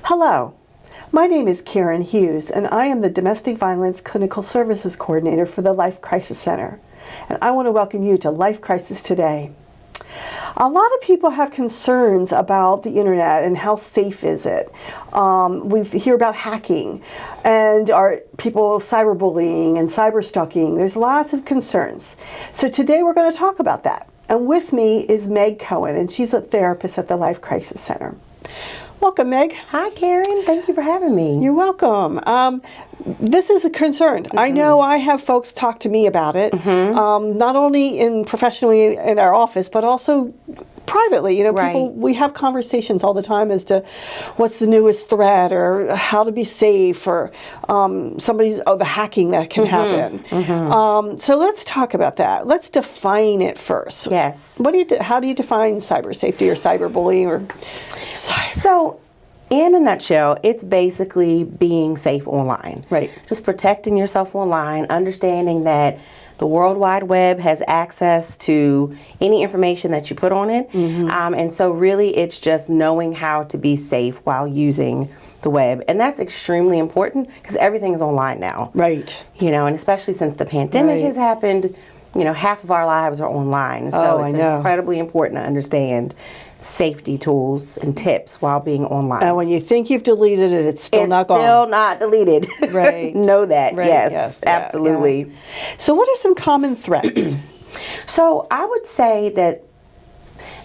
Hello, my name is Karen Hughes, and I am the Domestic Violence Clinical Services Coordinator for the Life Crisis Center. And I want to welcome you to Life Crisis Today. A lot of people have concerns about the internet and how safe is it. We hear about hacking and are people cyberbullying and cyberstalking. There's lots of concerns. So today we're going to talk about that. And with me is Meg Cohen, and she's a therapist at the Life Crisis Center. Welcome, Meg. Hi, Karen. Thank you for having me. You're welcome. This is a concern. I know I have folks talk to me about it, not only professionally in our office, but also privately. People, we have conversations all the time as to what's the newest threat or how to be safe or the hacking that can happen. So let's talk about that. Let's define it first. Yes. How do you define cyber safety or cyberbullying or So, in a nutshell, it's basically being safe online. Right. Just protecting yourself online, understanding that the World Wide Web has access to any information that you put on it. And so really it's just knowing how to be safe while using the web. And that's extremely important because everything is online now. Right. And especially since the pandemic has happened, half of our lives are online. So it's incredibly important to understand safety tools and tips while being online. And when you think you've deleted it, it's still not gone. It's still not deleted. Right. Know that. Right. Yes, absolutely. Yeah. So what are some common threats? So I would say that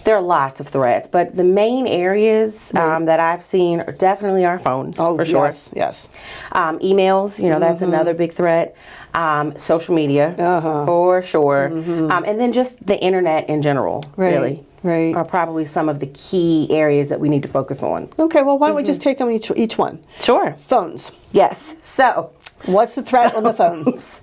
there are lots of threats, but the main areas that I've seen are definitely our phones, for sure. Yes. Emails, that's another big threat. Social media, for sure. And then just the internet in general, really. Right. Are probably some of the key areas that we need to focus on. Okay, well, why don't we just take them each one? Sure. Phones. Yes. So, what's the threat on the phones?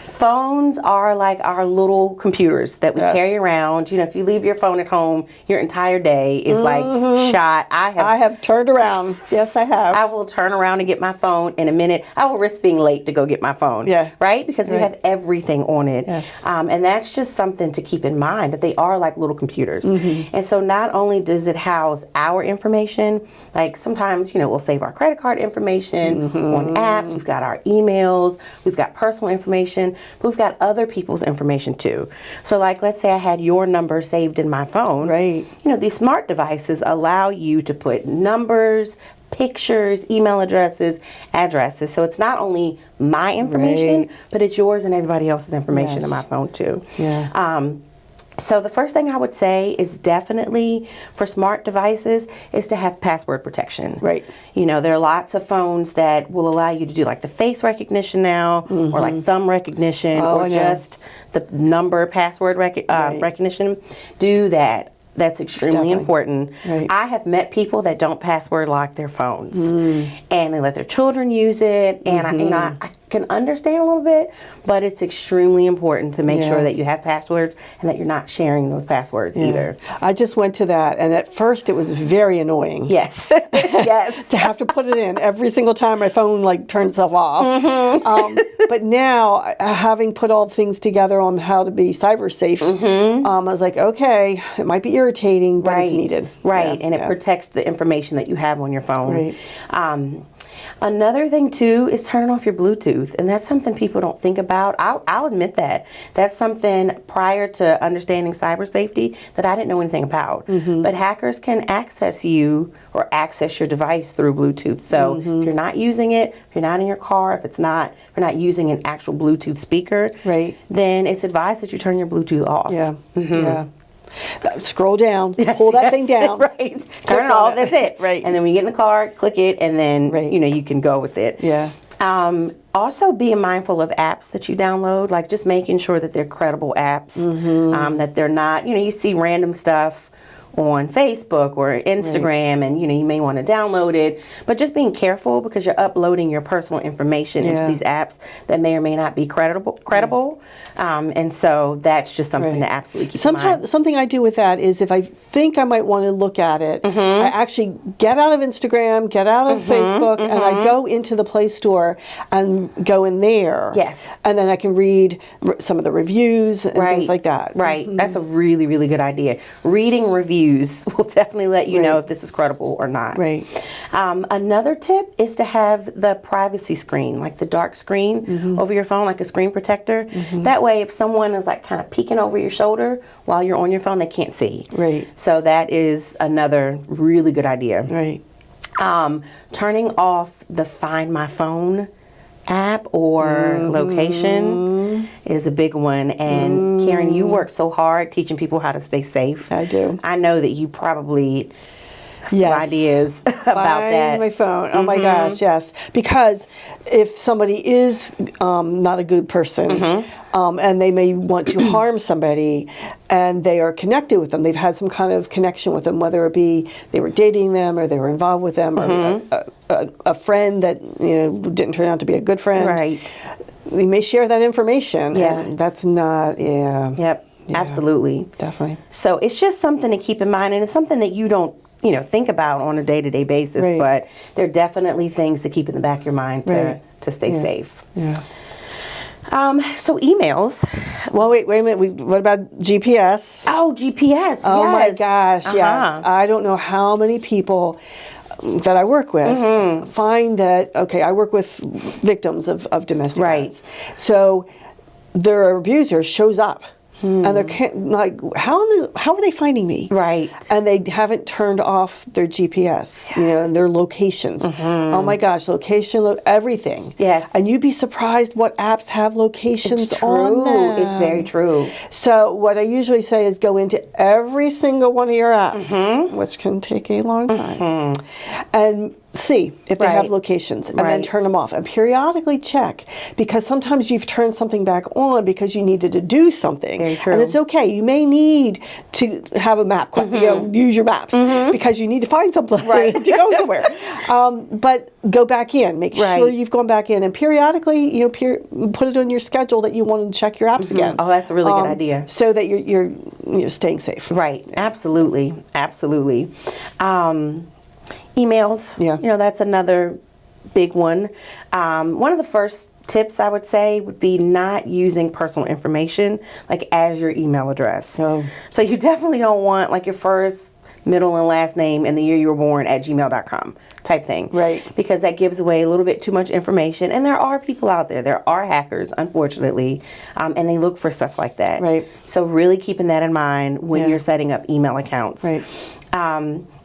Phones are like our little computers that we carry around. If you leave your phone at home, your entire day is like shot. I have turned around. Yes, I have. I will turn around and get my phone in a minute. I will risk being late to go get my phone. Yeah. Right? Because we have everything on it. Yes. And that's just something to keep in mind, that they are like little computers. And so not only does it house our information, like sometimes, we'll save our credit card information on apps. We've got our emails. We've got personal information. But we've got other people's information too. So like, let's say I had your number saved in my phone. Right. These smart devices allow you to put numbers, pictures, email addresses. So it's not only my information, but it's yours and everybody else's information in my phone too. Yeah. So the first thing I would say is definitely for smart devices is to have password protection. Right. There are lots of phones that will allow you to do like the face recognition now, or like thumb recognition, or just the number password recognition. Do that. That's extremely important. Right. I have met people that don't password lock their phones, and they let their children use it. And I can understand a little bit, but it's extremely important to make sure that you have passwords and that you're not sharing those passwords either. I just went to that, and at first it was very annoying. Yes. Yes. To have to put it in every single time my phone turned itself off. But now, having put all things together on how to be cyber safe, I was like, okay, it might be irritating, but it's needed. Right, Yeah, and it protects the information that you have on your phone. Right. Another thing too is turning off your Bluetooth, and that's something people don't think about. I'll admit that. That's something prior to understanding cyber safety that I didn't know anything about. But hackers can access you or access your device through Bluetooth. So if you're not using it, if you're not in your car, if you're not using an actual Bluetooth speaker, then it's advised that you turn your Bluetooth off. Yeah. Yeah. Scroll down, pull that thing down. Right. Turn it off, that's it. Right. And then when you get in the car, click it, and then, you can go with it. Yeah. Also being mindful of apps that you download, like just making sure that they're credible apps, that they're not, you see random stuff on Facebook or Instagram, and you may want to download it, but just being careful because you're uploading your personal information into these apps that may or may not be credible. And so that's just something to absolutely keep in mind. Something I do with that is if I think I might want to look at it, I actually get out of Instagram, get out of Facebook, and I go into the Play Store and go in there. Yes. And then I can read some of the reviews and things like that. Right. That's a really, really good idea. Reading reviews reviews will definitely let you Right. know if this is credible or not. Right. Another tip is to have the privacy screen, like the dark screen over your phone, like a screen protector. That way, if someone is like kind of peeking over your shoulder while you're on your phone, they can't see. Right. So that is another really good idea. Right. Turning off the Find My Phone app or location is a big one. And Karen, you work so hard teaching people how to stay safe. I do. I know that you probably have some Yes. ideas about Find that. my phone. Oh my gosh, yes. Because if somebody is not a good person, and they may want to harm somebody, and they are connected with them, they've had some kind of connection with them, whether it be they were dating them or they were involved with them, or a friend that didn't turn out to be a good friend. Right. They may share that information. Yeah. And that's not. Yeah. Yep. Yeah. Absolutely. Definitely. So it's just something to keep in mind, and it's something that you don't think about on a day-to-day basis, Right. but there are definitely things to keep in the back of your mind Right. to stay safe. Yeah. So emails. Well, wait a minute. What about GPS? Oh, GPS. Oh my yes. gosh, yes. I don't know how many people that I work with find that, okay, I work with victims of domestic Right. violence. So their abuser shows up. And they're like, how are they finding me? Right. And they haven't turned off their GPS, and their locations. Oh my gosh, location, everything. Yes. And you'd be surprised what apps have locations It's on true. them. It's very true. So what I usually say is go into every single one of your apps, which can take a long time, and see if they have Right. locations, and then Right. turn them off, and periodically check, because sometimes you've turned something back on because you needed to do something. Very true. And it's okay. You may need to have a map, use your maps, because you need to find something Right. to go somewhere. But go back in, make sure Right. you've gone back in, and periodically, put it on your schedule that you want to check your apps again. Oh, that's a really good idea. So that you're staying safe. Right. Absolutely. Absolutely. Emails. Yeah. That's another big one. One of the first tips I would say would be not using personal information like as your email address. Oh. So you definitely don't want like your first, middle, and last name and the year you were born at gmail.com type thing. Right. Because that gives away a little bit too much information. And there are people out there, there are hackers, unfortunately, and they look for stuff like that. Right. So really keeping that in mind when Yeah. you're setting up email accounts. Right.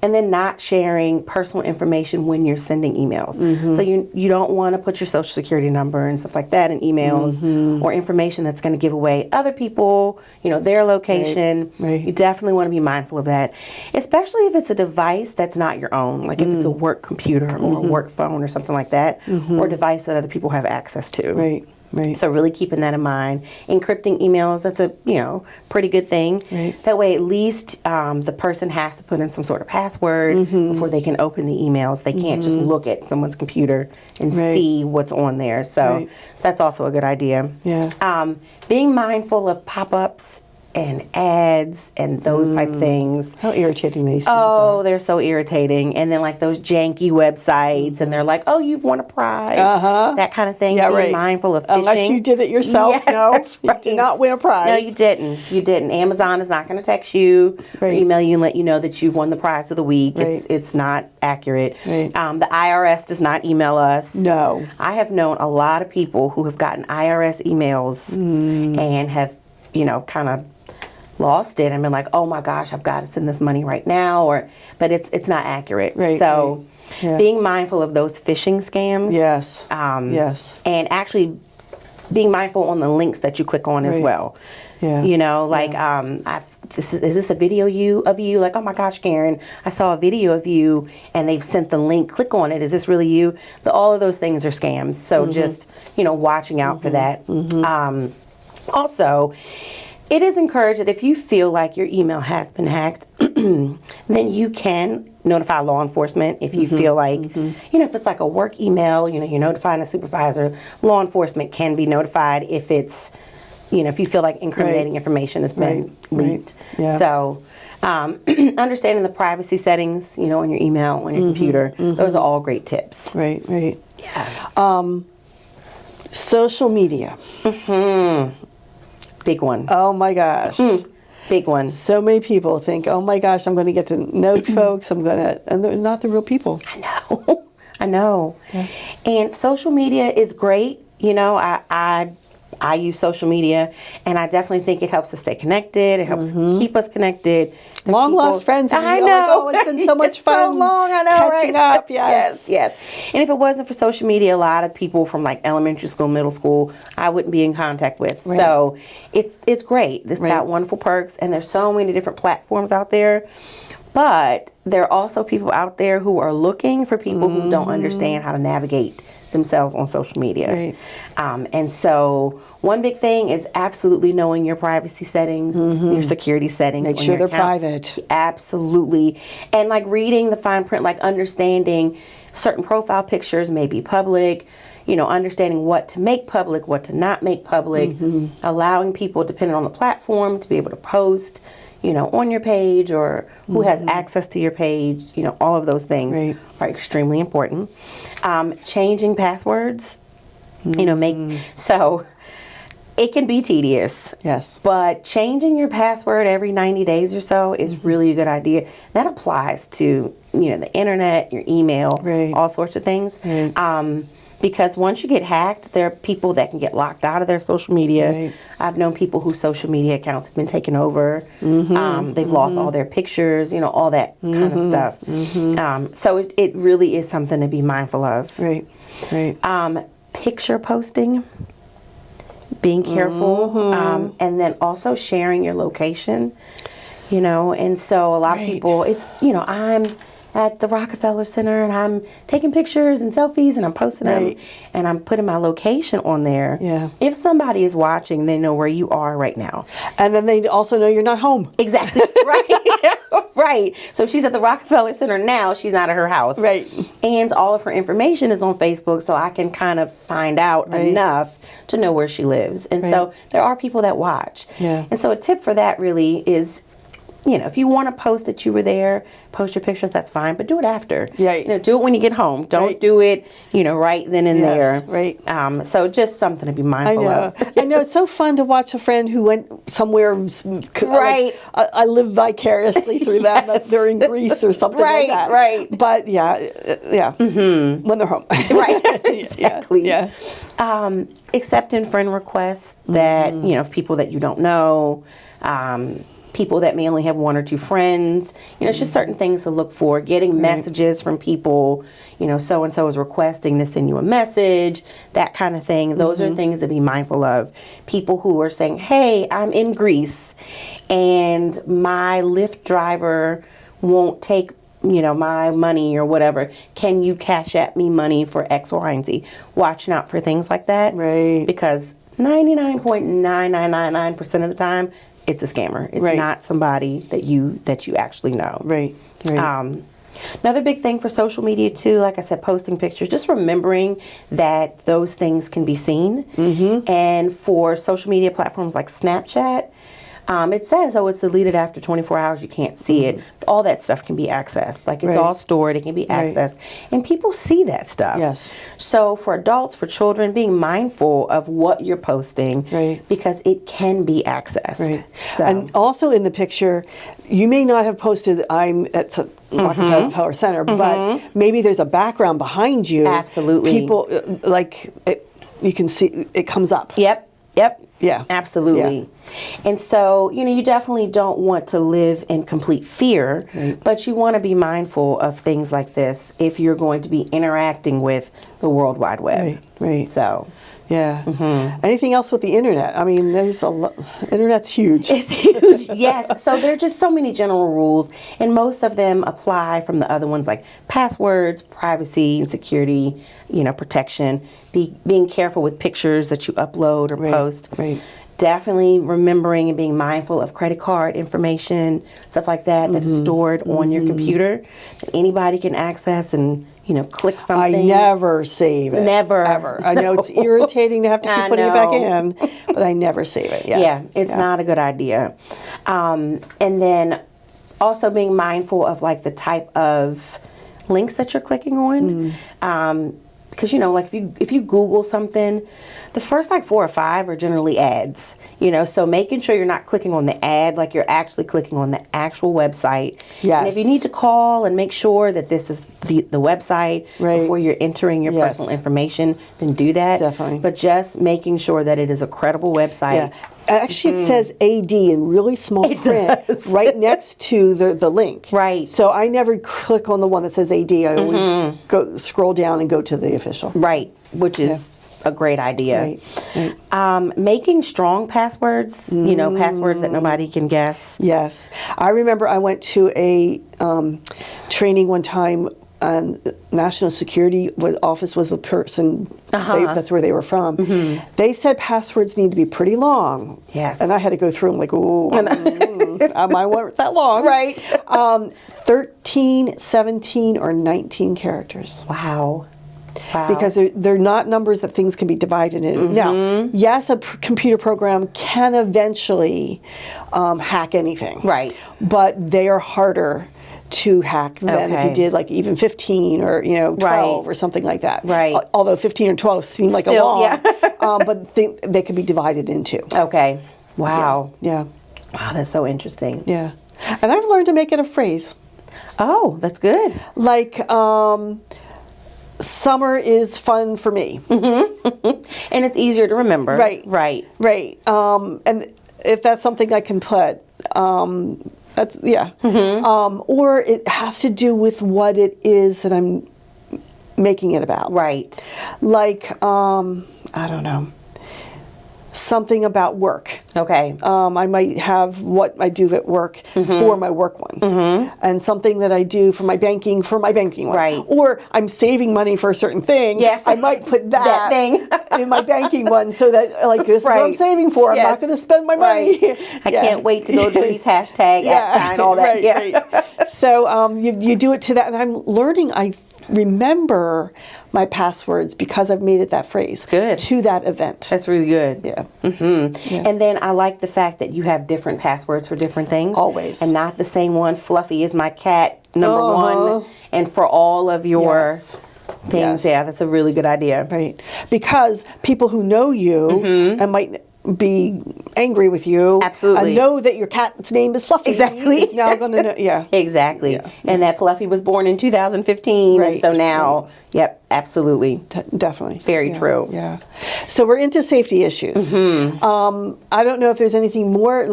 And then not sharing personal information when you're sending emails. So you don't want to put your social security number and stuff like that in emails or information that's going to give away other people, their location. Right. You definitely want to be mindful of that, especially if it's a device that's not your own, like if it's a work computer or a work phone or something like that, or a device that other people have access to. Right. Right. So really keeping that in mind. Encrypting emails, that's a pretty good thing. Right. That way at least the person has to put in some sort of password before they can open the emails. They can't just look at someone's computer and Right. see what's on there. So Right. that's also a good idea. Yeah. Being mindful of pop-ups and ads and those type things. How irritating these things Oh, are. they're so irritating. And then like those janky websites and they're like, oh, you've won a prize. That kind of thing. Yeah, Being right. mindful of phishing. Unless you did it yourself. Yes, No, that's you right. did not win a prize. No, you didn't. You didn't. Amazon is not going to text you or Right. email you and let you know that you've won the prize of the week. Right. It's not accurate. Right. The IRS does not email us. No. I have known a lot of people who have gotten IRS emails and have, kind of lost it and been like, oh my gosh, I've got to send this money right now, but it's not accurate. Right, So right. Yeah. being mindful of those phishing scams. Yes. Yes. And actually being mindful on the links that you click on as Right. well. Yeah. Is this a video of you? Like, oh my gosh, Karen, I saw a video of you and they've sent the link. Click on it. Is this really you? All of those things are scams. So just, watching out for that. Also, it is encouraged that if you feel like your email has been hacked, then you can notify law enforcement if you feel like, if it's like a work email, you're notifying a supervisor, law enforcement can be notified if it's, if you feel like incriminating information has been leaked. Right. Yeah. So, understanding the privacy settings, on your email, on your computer, those are all great tips. Right. Right. Yeah. Social media. Big one. Oh my gosh. Big one. So many people think, oh my gosh, I'm going to get to know folks. And they're not the real people. I know. I know. Yeah. And social media is great. You know, I use social media, and I definitely think it helps us stay connected. It helps keep us connected. Long lost friends. And I know. Like, oh, it's been so much fun. So long. I know, catching right? up. Yes. Yes. And if it wasn't for social media, a lot of people from like elementary school, middle school, I wouldn't be in contact with. Right. So it's great. It's got wonderful perks, and there's so many different platforms out there. But there are also people out there who are looking for people who don't understand how to navigate themselves on social media. Right. And so one big thing is absolutely knowing your privacy settings, your security settings. Make sure they're private. Absolutely. And like reading the fine print, like understanding certain profile pictures may be public, you know, understanding what to make public, what to not make public, allowing people, depending on the platform, to be able to post, you know, on your page, or who has access to your page. You know, all of those things are extremely important. Changing passwords, you know, so it can be tedious. Yes. But changing your password every 90 days or so is really a good idea. That applies to, you know, the internet, your email, all sorts of things. Because once you get hacked, there are people that can get locked out of their social media. I've known people whose social media accounts have been taken over. They've lost all their pictures, you know, all that kind of stuff. So it really is something to be mindful of. Picture posting, being careful, and then also sharing your location, you know. And so a lot of people, it's, you know, I'm at the Rockefeller Center and I'm taking pictures and selfies and I'm posting them and I'm putting my location on there. If somebody is watching, they know where you are right now. And then they also know you're not home. Exactly. Right. So if she's at the Rockefeller Center now, she's not at her house. And all of her information is on Facebook, so I can kind of find out enough to know where she lives. And so there are people that watch. And so a tip for that really is, you know, if you want to post that you were there, post your pictures, that's fine, but do it after. You know, do it when you get home. Don't do it, you know, right then and there. So just something to be mindful of. I know, it's so fun to watch a friend who went somewhere. Like, I live vicariously through them. They're in Greece or something like that. But when they're home. Exactly. Accepting friend requests that, you know, people that you don't know, people that may only have one or two friends. You know, it's just certain things to look for. Getting messages from people, you know, so-and-so is requesting to send you a message, that kind of thing. Those are things to be mindful of. People who are saying, hey, I'm in Greece and my Lyft driver won't take, you know, my money or whatever. Can you cash at me money for X, Y, and Z? Watching out for things like that. Because 99.9999% of the time, it's a scammer. It's not somebody that you actually know. Another big thing for social media too, like I said, posting pictures, just remembering that those things can be seen. And for social media platforms like Snapchat, it says, oh, it's deleted after 24 hours, you can't see it. All that stuff can be accessed. Like, it's all stored, it can be accessed. And people see that stuff. So for adults, for children, being mindful of what you're posting, because it can be accessed. So. And also in the picture, you may not have posted, I'm at Rockefeller Center, but maybe there's a background behind you. People, you can see, it comes up. Absolutely. And so, you know, you definitely don't want to live in complete fear, but you want to be mindful of things like this if you're going to be interacting with the World Wide Web. So. Anything else with the internet? I mean, there's a lot. Internet's huge. It's huge, yes. So there are just so many general rules, and most of them apply from the other ones, like passwords, privacy, and security, you know, protection. Being careful with pictures that you upload or post. Definitely remembering and being mindful of credit card information, stuff like that, that is stored on your computer that anybody can access and, you know, click something. I never save it. Never. Ever. I know it's irritating to have to keep putting it back in, but I never save it. It's not a good idea. And then also being mindful of, like, the type of links that you're clicking on. because like if you Google something, the first like 4 or 5 are generally ads. So making sure you're not clicking on the ad, like you're actually clicking on the actual website. Yes. And if you need to call and make sure that this is the website before you're entering your personal information, then do that. Definitely. But just making sure that it is a credible website. Yeah. Actually, it says AD in really small print right next to the link. Right. So I never click on the one that says AD. I always go scroll down and go to the official. Right, which is a great idea. Right. Making strong passwords, passwords that nobody can guess. Yes. I remember I went to a training one time. National Security Office was the person, that's where they were from. They said passwords need to be pretty long. Yes. And I had to go through them like, ooh, mine weren't that long. Right. 13, 17, or 19 characters. Wow. Because they're not numbers that things can be divided in. Now, yes, a computer program can eventually hack anything. Right. But they are harder to hack than if you did like even 15 or 12 or something like that. Right. Although 15 or 12 seem like a lot, but they can be divided into. Okay. Wow. Yeah. Wow, that's so interesting. Yeah. And I've learned to make it a phrase. Oh, that's good. Like, summer is fun for me. And it's easier to remember. Right. Right. Right. And if that's something I can put, that's, or it has to do with what it is that I'm making it about. Right. Like, I don't know, something about work. Okay. I might have what I do at work for my work one, and something that I do for my banking one. Right. Or I'm saving money for a certain thing. Yes. I might put that thing in my banking one, so that like this is what I'm saving for. I'm not going to spend my money. I can't wait to go to these hashtag @ all that. Right. So you do it to that, and I'm learning. I remember my passwords because I've made it that phrase. Good. To that event. That's really good. Yeah. Yeah. And then I like the fact that you have different passwords for different things. Always. And not the same one. Fluffy is my cat, number one. And for all of your things. Yeah, that's a really good idea. Right. Because people who know you and might be angry with you. Absolutely. Know that your cat's name is Fluffy. Exactly. Is now going to know. Yeah. Exactly. Yeah. And that Fluffy was born in 2015. Right. And so now, yep, absolutely. Definitely. Very true. Yeah. So we're into safety issues. I don't know if there's anything more,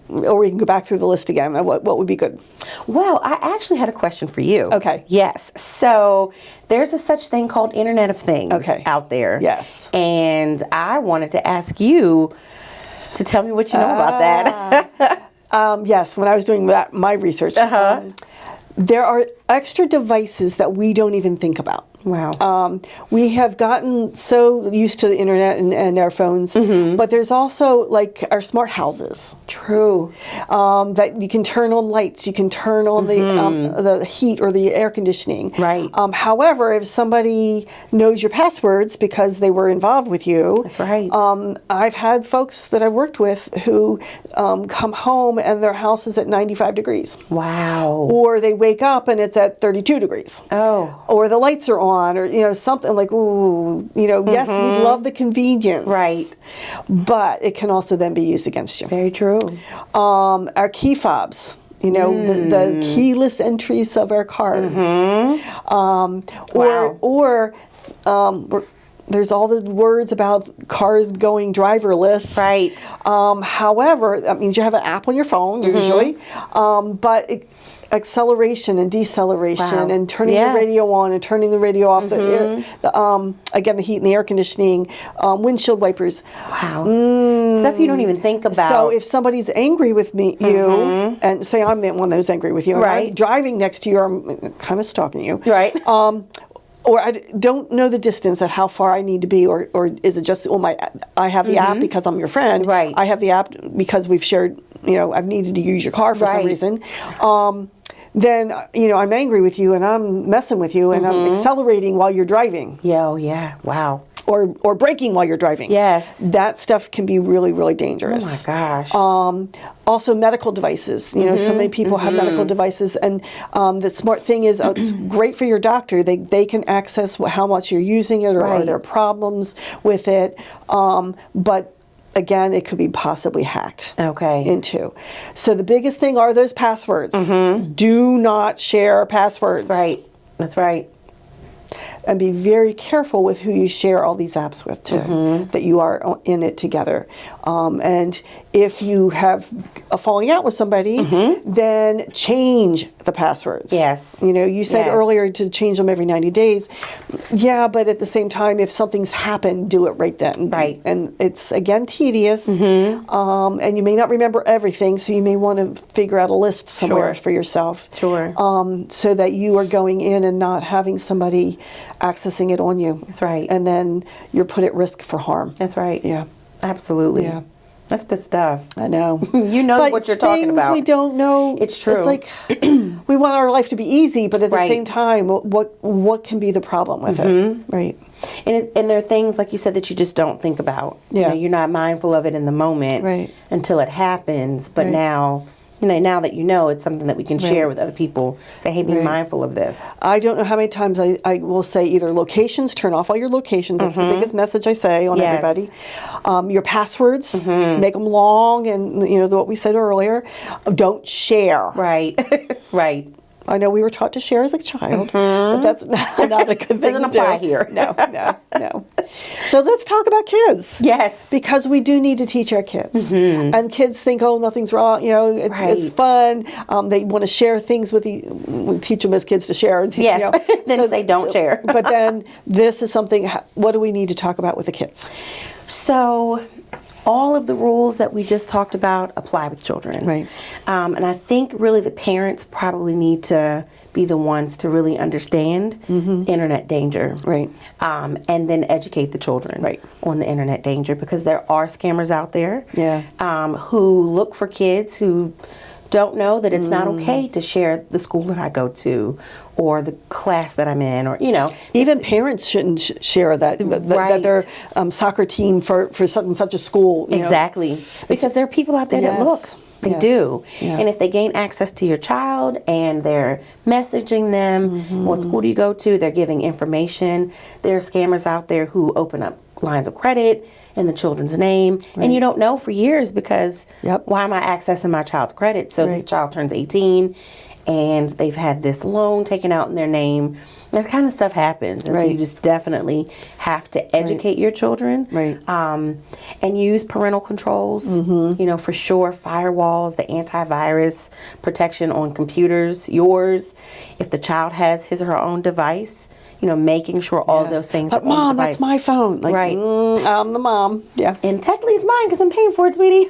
or we can go back through the list again. What would be good? Well, I actually had a question for you. Okay. Yes. So there's a such thing called Internet of Things out there. Yes. And I wanted to ask you to tell me what you know about that. Yes, when I was doing my research, there are extra devices that we don't even think about. Wow. We have gotten so used to the internet and our phones, but there's also like our smart houses. True. That you can turn on lights, you can turn on the heat or the air conditioning. Right. However, if somebody knows your passwords because they were involved with you, that's right. I've had folks that I've worked with who come home and their house is at 95 degrees. Wow. Or they wake up and it's at 32 degrees. Oh. Or the lights are on, or something like, ooh, yes, we love the convenience. Right. But it can also then be used against you. Very true. Our key fobs. The keyless entries of our cars. Or there's all the words about cars going driverless. Right. However, that means you have an app on your phone usually, but acceleration and deceleration and turning the radio on and turning the radio off. Again, the heat and the air conditioning, windshield wipers. Wow. Stuff you don't even think about. So if somebody's angry with you, and say I'm the one who's angry with you, and I'm driving next to you, or I'm kind of stalking you. Right. Or I don't know the distance of how far I need to be, or is it just I have the app because I'm your friend. Right. I have the app because we've shared, I've needed to use your car for some reason. Then, I'm angry with you and I'm messing with you and I'm accelerating while you're driving. Yeah, oh yeah. Wow. or braking while you're driving. Yes. That stuff can be really, really dangerous. Oh my gosh. Also medical devices. You know, so many people have medical devices, and the smart thing is it's great for your doctor. They can access how much you're using it, or are there problems with it. But again, it could be possibly hacked into. So the biggest thing are those passwords. Do not share passwords. That's right. And be very careful with who you share all these apps with, too, that you are in it together. And if you have a falling out with somebody, then change the passwords. Yes. You know, you said earlier to change them every 90 days. Yeah, but at the same time, if something's happened, do it right then. Right. And it's, again, tedious. And you may not remember everything, so you may want to figure out a list somewhere for yourself. So that you are going in and not having somebody accessing it on you. That's right. And then you're put at risk for harm. That's right. Yeah. Absolutely. Yeah. That's good stuff. I know. You know but what you're talking about. We don't know. It's true. It's like we want our life to be easy, but at the same time, what can be the problem with it? Right. And there are things, like you said, that you just don't think about. Yeah. You know, you're not mindful of it in the moment until it happens. But now, you know, now that you know, it's something that we can share with other people. Say, hey, be mindful of this. I don't know how many times I will say either locations, turn off all your locations. That's the biggest message I say on everybody. Your passwords, make them long, and you know what we said earlier. Don't share. Right. Right. I know we were taught to share as a child, but that's not a good thing Doesn't to apply do. here. No. So let's talk about kids. Yes. Because we do need to teach our kids. And kids think, oh, nothing's wrong. You know, it's fun. They want to share things with we teach them as kids to share. Yes. You know. Then say don't share. But then this is something, what do we need to talk about with the kids? So all of the rules that we just talked about apply with children. Right. And I think really the parents probably need to be the ones to really understand internet danger. Right. And then educate the children on the internet danger, because there are scammers out there who look for kids who don't know that it's not okay to share the school that I go to or the class that I'm in, or, you know. Even parents shouldn't share that their soccer team for such and such a school. Exactly. Because there are people out there that look. They do. Yeah. And if they gain access to your child and they're messaging them, what school do you go to? They're giving information. There are scammers out there who open up lines of credit in the children's name, and you don't know for years, because why am I accessing my child's credit? So this child turns 18 and they've had this loan taken out in their name. That kind of stuff happens, and so you just definitely have to educate your children, and use parental controls. You know, for sure, firewalls, the antivirus protection on computers, yours. If the child has his or her own device, you know, making sure all of those things are on the Mom, device. that's my phone. Like, I'm the mom. Yeah. And technically it's mine because I'm paying for it, sweetie.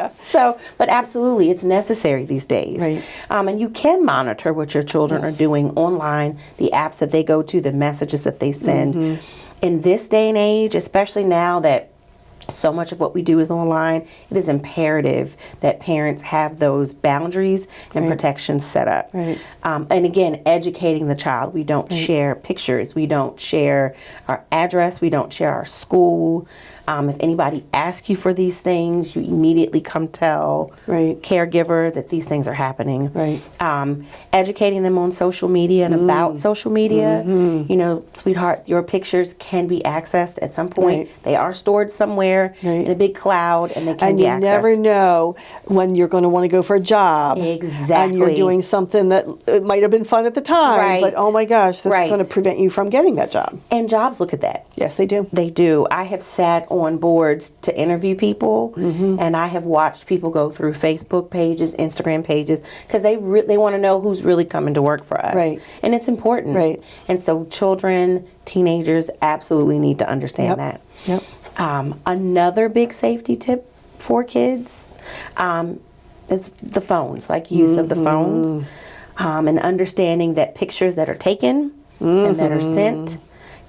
So, but absolutely, it's necessary these days. Right. And you can monitor what your children are doing online, the apps that they go to, the messages that they send. In this day and age, especially now that so much of what we do is online, it is imperative that parents have those boundaries and protections set up. And again, educating the child. We don't share pictures. We don't share our address. We don't share our school. If anybody asks you for these things, you immediately come tell caregiver that these things are happening. Educating them on social media and about social media. You know, sweetheart, your pictures can be accessed at some point. They are stored somewhere in a big cloud, and they can be accessed. And you never know when you're going to want to go for a job. And you're doing something that it might have been fun at the time, but oh my gosh, that's going to prevent you from getting that job. And jobs look at that. Yes, they do. They do. I have sat on boards to interview people, and I have watched people go through Facebook pages, Instagram pages, because they want to know who's really coming to work for us. And it's important. And so children, teenagers absolutely need to understand that. Another big safety tip for kids is the phones, like use of the phones, and understanding that pictures that are taken and that are sent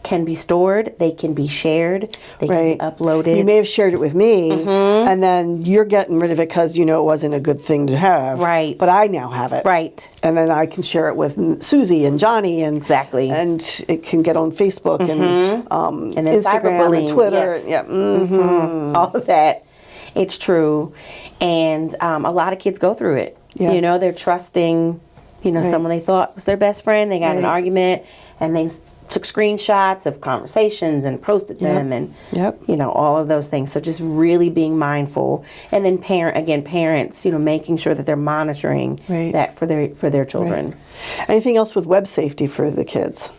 can be stored, they can be shared, they can be uploaded. You may have shared it with me, and then you're getting rid of it because you know it wasn't a good thing to have. Right. But I now have it. Right. And then I can share it with Susie and Johnny, and Exactly. and it can get on Facebook and then Instagram cyberbullying, and Twitter. yes. Yeah. All of that. It's true. And a lot of kids go through it. Yeah. You know, they're trusting, someone they thought was their best friend. They got in an argument, and they took screenshots of conversations and posted them, and all of those things. So just really being mindful, and then parents, making sure that they're monitoring that for their children. Right. Anything else with web safety for the kids?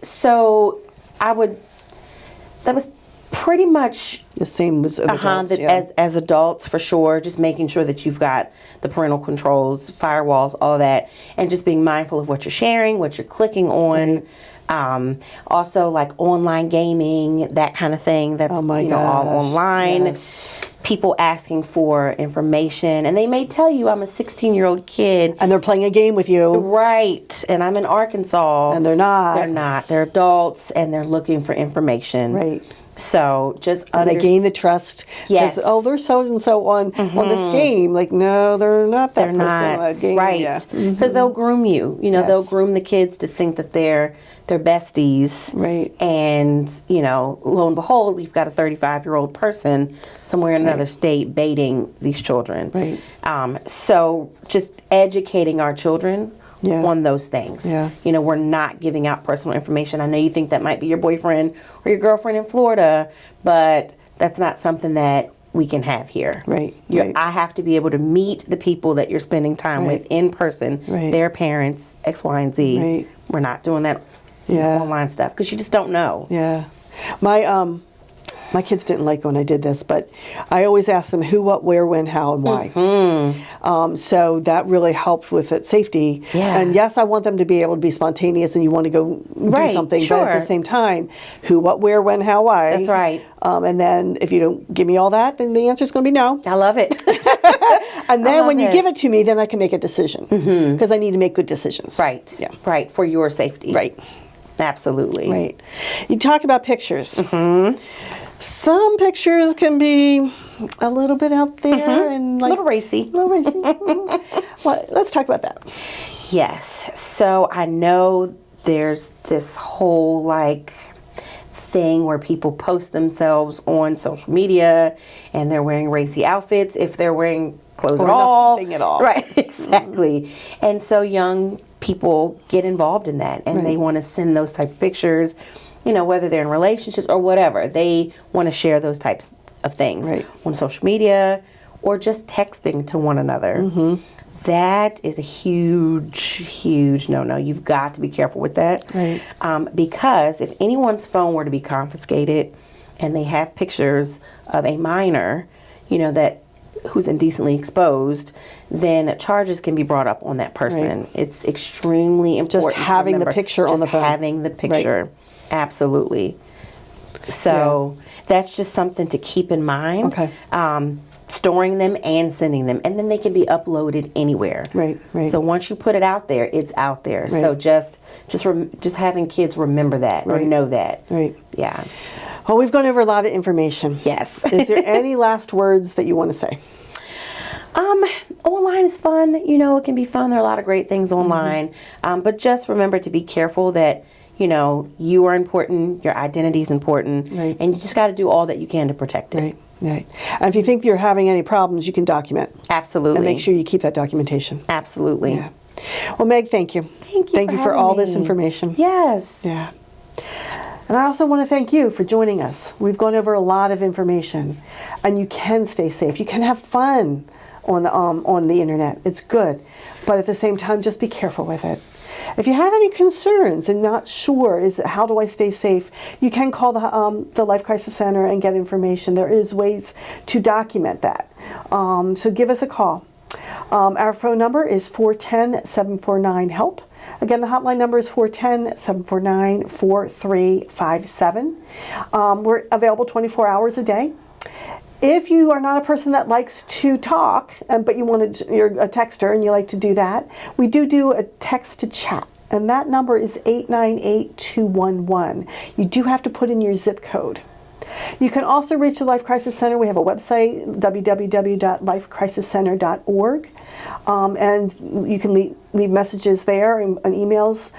So that was pretty much the same as adults, as adults, for sure. Just making sure that you've got the parental controls, firewalls, all of that, and just being mindful of what you're sharing, what you're clicking on. Also, like online gaming, that kind of thing. That's all online. Yes. People asking for information, and they may tell you, I'm a 16-year-old kid, and they're playing a game with you, right? And I'm in Arkansas, and they're not. They're not. They're adults, and they're looking for information, right? So just they gain the trust. Yes. Oh, they're so and so on this game. Like, no, they're not that person on that game. Right? Because they'll groom you. They'll groom the kids to think that they're besties. Right. And lo and behold, we've got a 35-year-old person somewhere in another state baiting these children. Right. So just educating our children on those things. Yeah. We're not giving out personal information. I know you think that might be your boyfriend or your girlfriend in Florida, but that's not something that we can have here. Right. I have to be able to meet the people that you're spending time with in person, their parents, X, Y, and Z. Right. We're not doing that online stuff because you just don't know. Yeah. My kids didn't like when I did this, but I always asked them who, what, where, when, how, and why. So that really helped with it, safety. Yeah. And yes, I want them to be able to be spontaneous and you want to go do something, but at the same time, who, what, where, when, how, why. That's right. And then if you don't give me all that, then the answer is going to be no. I love it. And then when you give it to me, then I can make a decision because I need to make good decisions. Right. Yeah. Right. For your safety. Right. Absolutely. Right. You talked about pictures. Some pictures can be a little bit out there and like a little racy. Well, let's talk about that. Yes. So I know there's this whole thing where people post themselves on social media and they're wearing racy outfits if they're wearing clothes at all. Nothing at all. Right. Exactly. And so young people get involved in that and they want to send those type of pictures. Whether they're in relationships or whatever, they want to share those types of things on social media or just texting to one another. That is a huge, huge no-no. You've got to be careful with that. Right. Because if anyone's phone were to be confiscated and they have pictures of a minor, who's indecently exposed, then charges can be brought up on that person. Right. It's extremely important. Just having the picture on the phone. Just having the picture. Right. Absolutely. So that's just something to keep in mind. Okay. Storing them and sending them, and then they can be uploaded anywhere. Right. So once you put it out there, it's out there. Right. So just having kids remember that or know that. Right. Yeah. Well, we've gone over a lot of information. Yes. Is there any last words that you want to say? Online is fun. It can be fun. There are a lot of great things online. But just remember to be careful that you are important, your identity is important, and you just got to do all that you can to protect it. Right. And if you think you're having any problems, you can document. Absolutely. And make sure you keep that documentation. Absolutely. Yeah. Well, Meg, thank you. Thank you for all this information. Yes. Yeah. And I also want to thank you for joining us. We've gone over a lot of information, and you can stay safe. You can have fun on the internet. It's good, but at the same time, just be careful with it. If you have any concerns and not sure, how do I stay safe? You can call the Life Crisis Center and get information. There is ways to document that. So give us a call. Our phone number is 410-749-HELP. Again, the hotline number is 410-749-4357. We're available 24 hours a day. If you are not a person that likes to talk, but you're a texter and you like to do that, we do a text to chat. and that number is 898-211. You do have to put in your zip code. You can also reach the Life Crisis Center. We have a website, www.lifecrisiscenter.org, and you can leave messages there and emails.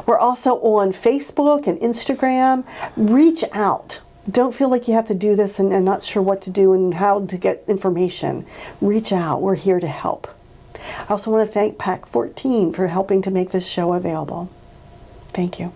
We're also on Facebook and Instagram. Reach out. Don't feel like you have to do this and not sure what to do and how to get information. Reach out. We're here to help. I also want to thank PAC 14 for helping to make this show available. Thank you.